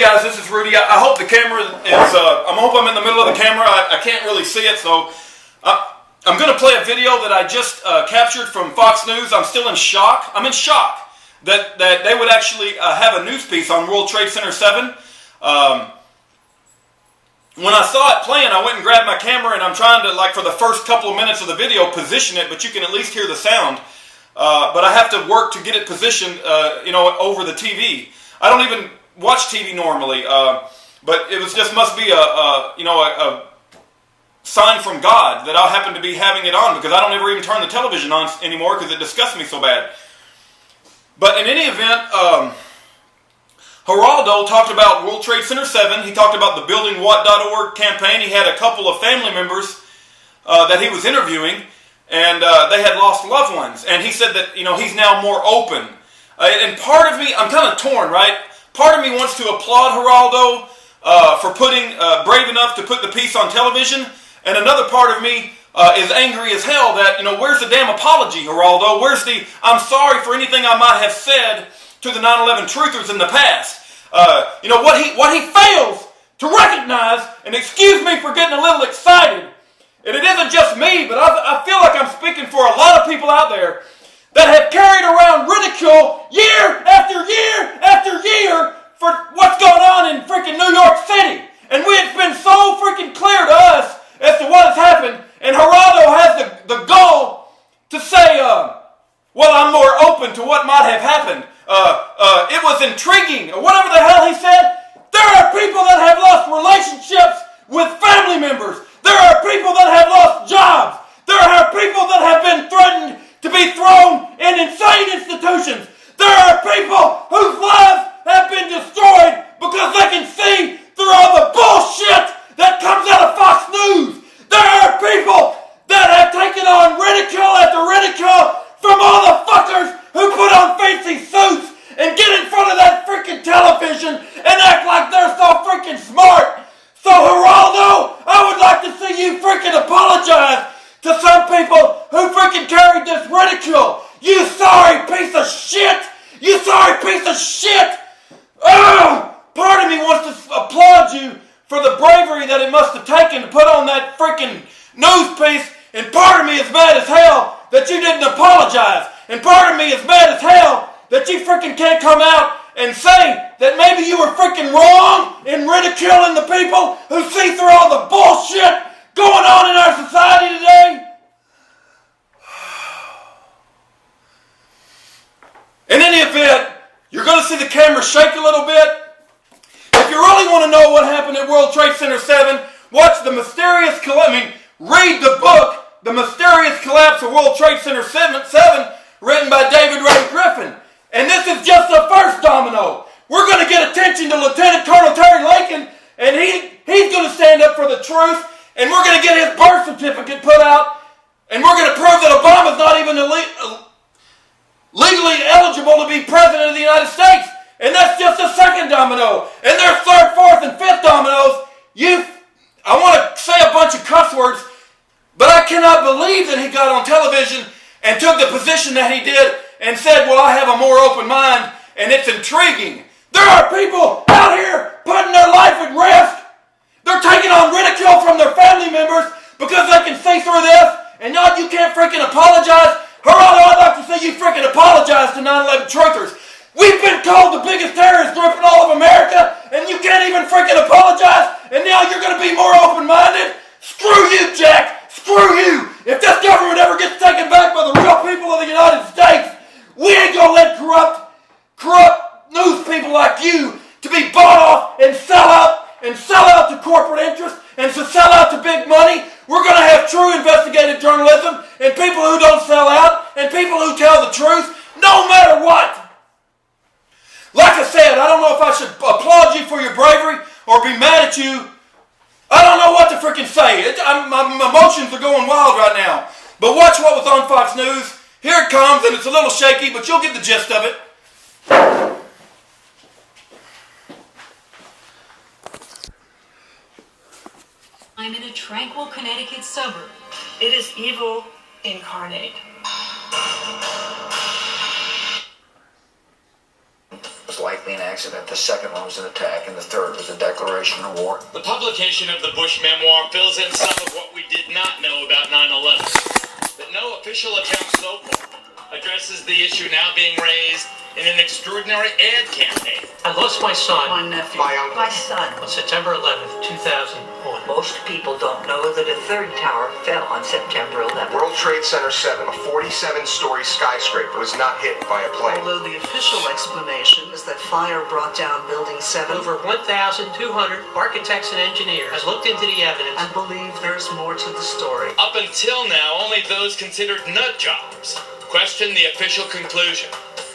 guys, this is Rudy. I hope the camera is, I hope I'm in the middle of the camera. I can't really see it, so I'm going to play a video that I just captured from Fox News. I'm still in shock. I'm in shock that they would actually have a news piece on World Trade Center 7. When I saw it playing, I went and grabbed my camera, and I'm trying to, like, for the first couple of minutes of the video, position it, but you can at least hear the sound. But I have to work to get it positioned, over the TV. I don't even watch TV normally, but it was just must be a sign from God that I happen to be having it on, because I don't ever even turn the television on anymore because it disgusts me so bad. But in any event, Geraldo talked about World Trade Center 7. He talked about the BuildingWhat.org campaign. He had a couple of family members that he was interviewing, and they had lost loved ones. And he said that, he's now more open. And part of me, I'm kind of torn, right? Part of me wants to applaud Geraldo for putting brave enough to put the piece on television. And another part of me is angry as hell that, where's the damn apology, Geraldo? Where's the, I'm sorry for anything I might have said to the 9/11 truthers in the past. What he fails to recognize, and excuse me for getting a little excited, and it isn't just me, but I feel like I'm speaking for a lot of people out there that have carried around ridicule year after year after year for what's going on in freaking New York City. And it's been so freaking clear to us as to what has happened, and Geraldo has the gall to say, well, I'm more open to what might have happened. It was intriguing, or whatever the hell he said. There are people that have lost relationships with family members. There are people that have lost jobs. There are people that have been threatened to be thrown in insane institutions. There are people whose lives have been destroyed because they can see through all the bullshit that comes out of Fox News. There are people that have taken on ridicule after ridicule from all the fuckers who put on fancy suits and get in front of that freaking television and act like they're so freaking smart. So Geraldo, I would like to see you freaking apologize to some people who freaking carried this ridicule. You sorry piece of shit! You sorry piece of shit! Part of me wants to applaud you for the bravery that it must have taken to put on that freaking news piece, and part of me is mad as hell that you didn't apologize, and part of me is mad as hell that you freaking can't come out and say that maybe you were freaking wrong in ridiculing the people who see through all the bullshit going on in our society today. In any event, you're going to see the camera shake a little bit. If you really want to know what happened at World Trade Center 7, watch the mysterious collapse. Read the book, The Mysterious Collapse of World Trade Center 7, written by David Ray Griffin. And this is just the first domino. We're going to get attention to Lieutenant Colonel Terry Lakin, and he's going to stand up for the truth, and we're going to get his birth certificate put out, and we're going to prove that Obama's not even legally eligible to be president of the United States. And that's just the second domino. And there's third, fourth, and fifth dominoes. I want to say a bunch of cuss words, but I cannot believe that he got on television and took the position that he did and said, well, I have a more open mind, and it's intriguing. There are people out here putting their life at risk. They're taking on ridicule from their family members because they can see through this, and now you can't freaking apologize. Geraldo, I'd like to see you freaking apologize to 9/11 truthers. We've been called the biggest terrorist group in all of America, and you can't even freaking apologize, and now you're going to be more open-minded? Screw you, Jack. Screw you. If this government ever gets taken back by the real people of the United States, we ain't going to let corrupt news people like you to be bought off and sell out to corporate interests and to sell out to big money. We're going to have true investigative journalism and people who don't sell out and people who tell the truth no matter what. Like I said, I don't know if I should applaud you for your bravery or be mad at you. I don't know what to freaking say. My emotions are going wild right now. But watch what was on Fox News. Here it comes, and it's a little shaky, but you'll get the gist of it. I'm in a tranquil Connecticut suburb. It is evil incarnate. was likely an accident, the second one was an attack, and the third was a declaration of war. The publication of the Bush memoir fills in some of what we did not know about 9/11. But no official account so far addresses the issue now being raised in an extraordinary ad campaign. I lost my son. My nephew. My uncle. My son. On September 11th, 2001. Most people don't know that a third tower fell on September 11th. World Trade Center 7, a 47-story skyscraper, was not hit by a plane. Although the official explanation is that fire brought down Building 7 Over 1,200 architects and engineers have looked into the evidence. and believe there's more to the story. Up until now, only those considered nut jobs questioned the official conclusion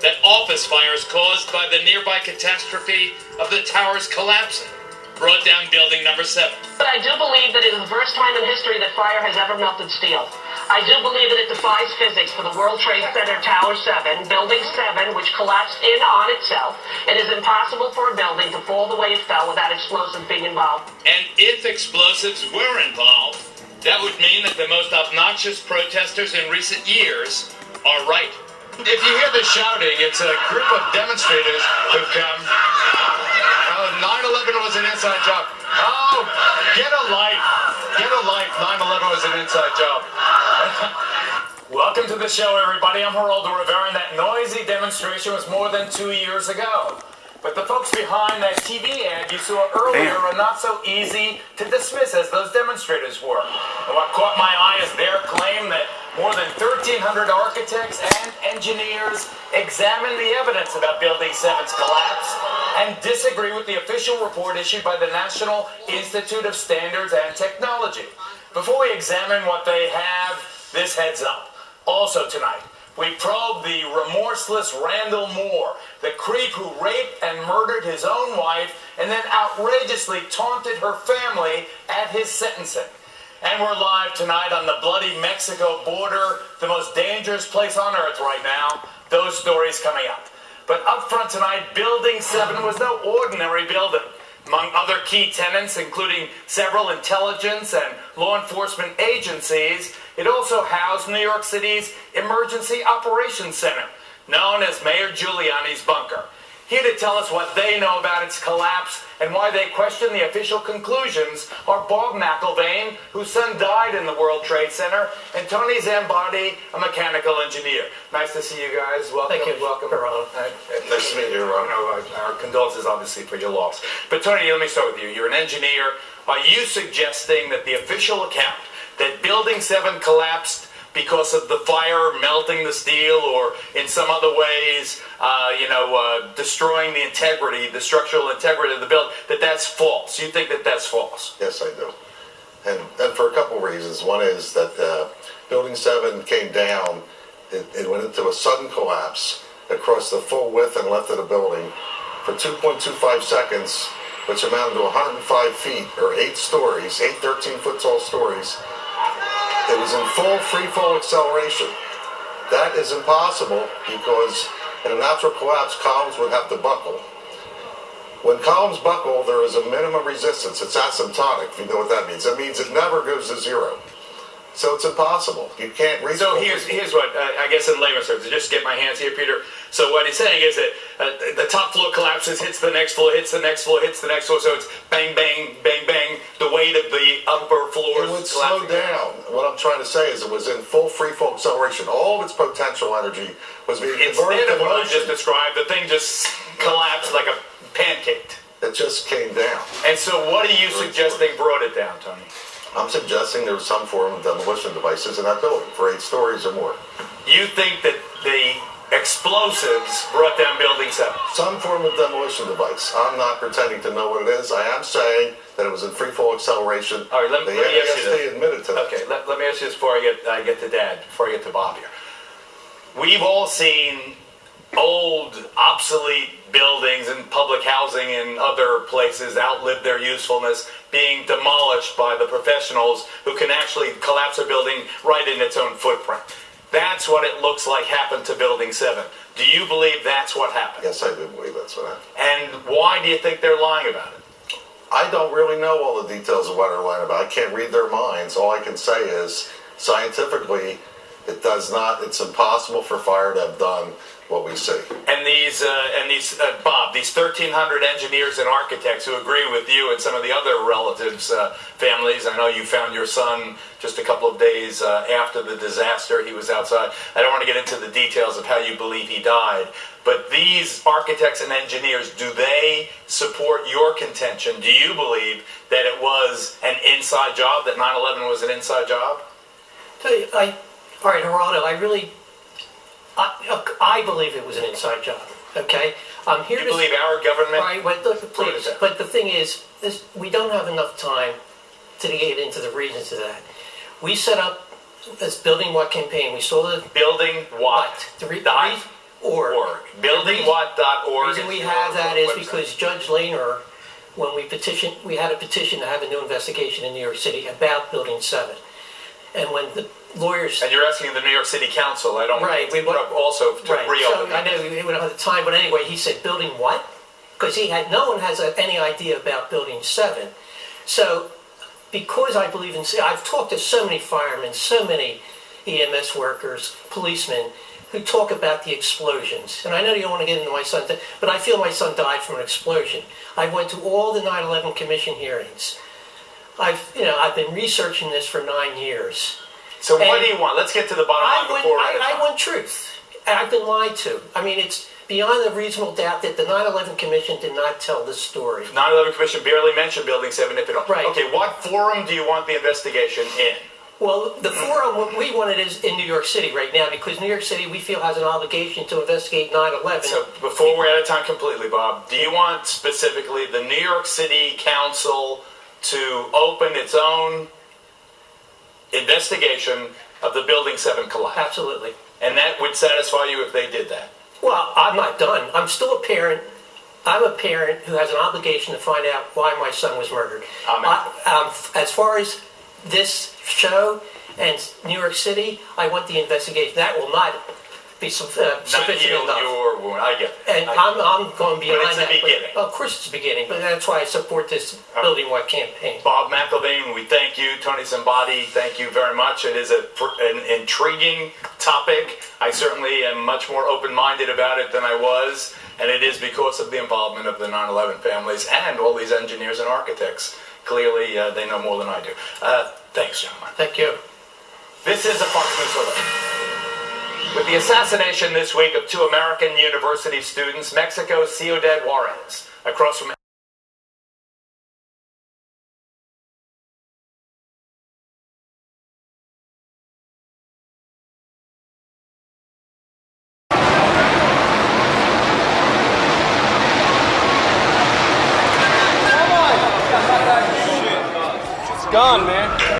that office fires caused by the nearby catastrophe of the towers collapsing brought down building number 7. But I do believe that it is the first time in history that fire has ever melted steel. I do believe that it defies physics for the World Trade Center Tower 7, Building 7, which collapsed in on itself. It is impossible for a building to fall the way it fell without explosives being involved. And if explosives were involved, that would mean that the most obnoxious protesters in recent years are right. If you hear the shouting, it's a group of demonstrators who've come. 9/11 was an inside job. Oh, get a life. Get a life. 9/11 was an inside job. Welcome to the show, everybody. I'm Geraldo Rivera, and that noisy demonstration was more than 2 years ago. But the folks behind that TV ad you saw earlier are not so easy to dismiss as those demonstrators were. And what caught my eye is their claim that more than 1,300 architects and engineers examined the evidence about Building 7's collapse and disagree with the official report issued by the National Institute of Standards and Technology. Before we examine what they have, this heads up. Also tonight, we probe the remorseless Randall Moore, the creep who raped and murdered his own wife and then outrageously taunted her family at his sentencing. And we're live tonight on the bloody Mexico border, the most dangerous place on earth right now. Those stories coming up. But up front tonight, Building 7 was no ordinary building. Among other key tenants, including several intelligence and law enforcement agencies, it also housed New York City's Emergency Operations Center, known as Mayor Giuliani's bunker. Here to tell us what they know about its collapse and why they question the official conclusions are Bob McIlvaine, whose son died in the World Trade Center, and Tony Zambotti, a mechanical engineer. Nice to see you guys. Welcome. Thank you. Welcome. Nice to meet you, Ron. Our condolences, obviously, for your loss. But Tony, let me start with you. You're an engineer. Are you suggesting that the official account that Building 7 collapsed because of the fire melting the steel or in some other ways, destroying the integrity, the structural integrity of the building, that's false? You think that that's false? Yes, I do. And for a couple reasons. One is that Building 7 came down. It went into a sudden collapse across the full width and length of the building for 2.25 seconds, which amounted to 105 feet or 8 stories, 8 13-foot tall stories. It was in full free fall acceleration. That is impossible because in a natural collapse, columns would have to buckle. When columns buckle, there is a minimum resistance. It's asymptotic, if you know what that means. That means it never goes to zero. So it's impossible. You can't reach. So here's what I guess in layman's terms, to just get my hands here, Peter. So what he's saying is that the top floor collapses, hits the next floor, hits the next floor, hits the next floor. So it's bang, bang, bang, bang. The weight of the upper floors. It would slow down. What I'm trying to say is it was in full free fall acceleration. All of its potential energy was being converted Instead of to what I motion. just described, the thing just collapsed like a pancake. It just came down. And so what are you suggesting brought it down, Tony? I'm suggesting there was some form of demolition devices in that building for 8 stories or more. You think that the explosives brought down Building 7? Some form of demolition device. I'm not pretending to know what it is. I am saying that it was in free fall acceleration. All right, let me ask you this. Admitted to that. Okay, let me ask you this before I get to Dad, before I get to Bob here. We've all seen old, obsolete buildings and public housing in other places outlive their usefulness, being demolished by the professionals who can actually collapse a building right in its own footprint. That's what it looks like happened to Building 7. Do you believe that's what happened? Yes, I do believe that's what happened. And why do you think they're lying about it? I don't really know all the details of what they're lying about. I can't read their minds. All I can say is, scientifically, It does not. It's impossible for fire to have done what we see. And these, Bob, these 1,300 engineers and architects who agree with you and some of the other relatives' families. I know you found your son just a couple of days after the disaster. He was outside. I don't want to get into the details of how you believe he died. But these architects and engineers, do they support your contention? Do you believe that it was an inside job, that 9/11 was an inside job? All right, Geraldo, I believe it was an inside job, okay? I'm here You believe our government? Right, please, but the thing is, we don't have enough time to get into the reasons of that. We set up this Building What campaign. We saw the... Building What? Org. BuildingWhat.org. The reason we have that is because Judge Lehner, when we had a petition to have a new investigation in New York City about Building 7. And when the lawyers... And you're asking the New York City Council. I don't want to also to right. reopen. So I know we don't have the time, but anyway, he said, building what? Because no one has any idea about Building 7. So, because I believe in... I've talked to so many firemen, so many EMS workers, policemen, who talk about the explosions. And I know you don't want to get into my son, but I feel my son died from an explosion. I went to all the 9/11 Commission hearings. I've been researching this for 9 years. So what do you want? Let's get to the bottom line before I want truth. I've been lied to. I mean, it's beyond a reasonable doubt that the 9/11 Commission did not tell the story. 9/11 Commission barely mentioned Building 7, if at all. Right. Okay, what forum do you want the investigation in? Well, the forum, what we want it is in New York City right now, because New York City, we feel, has an obligation to investigate 9/11. So before we're out of time completely, Bob, do you want specifically the New York City Council to open its own investigation of the Building 7 collapse? Absolutely. And that would satisfy you if they did that? Well, I'm not done. I'm still a parent. I'm a parent who has an obligation to find out why my son was murdered. As far as this show and New York City, I want the investigation. That will not be sufficient enough. Your wound. I get it. And I'm going beyond but it's that. the beginning. Of course it's the beginning, but that's why I support this Building What campaign. Bob McElvain, we thank you. Tony Zambati, thank you very much. It is an intriguing topic. I certainly am much more open-minded about it than I was, and it is because of the involvement of the 9/11 families and all these engineers and architects. Clearly, they know more than I do. Thanks, gentlemen. Thank you. This is a Fox News Alert. With the assassination this week of 2 American university students, Mexico's Ciudad Juarez, across from It's gone, man.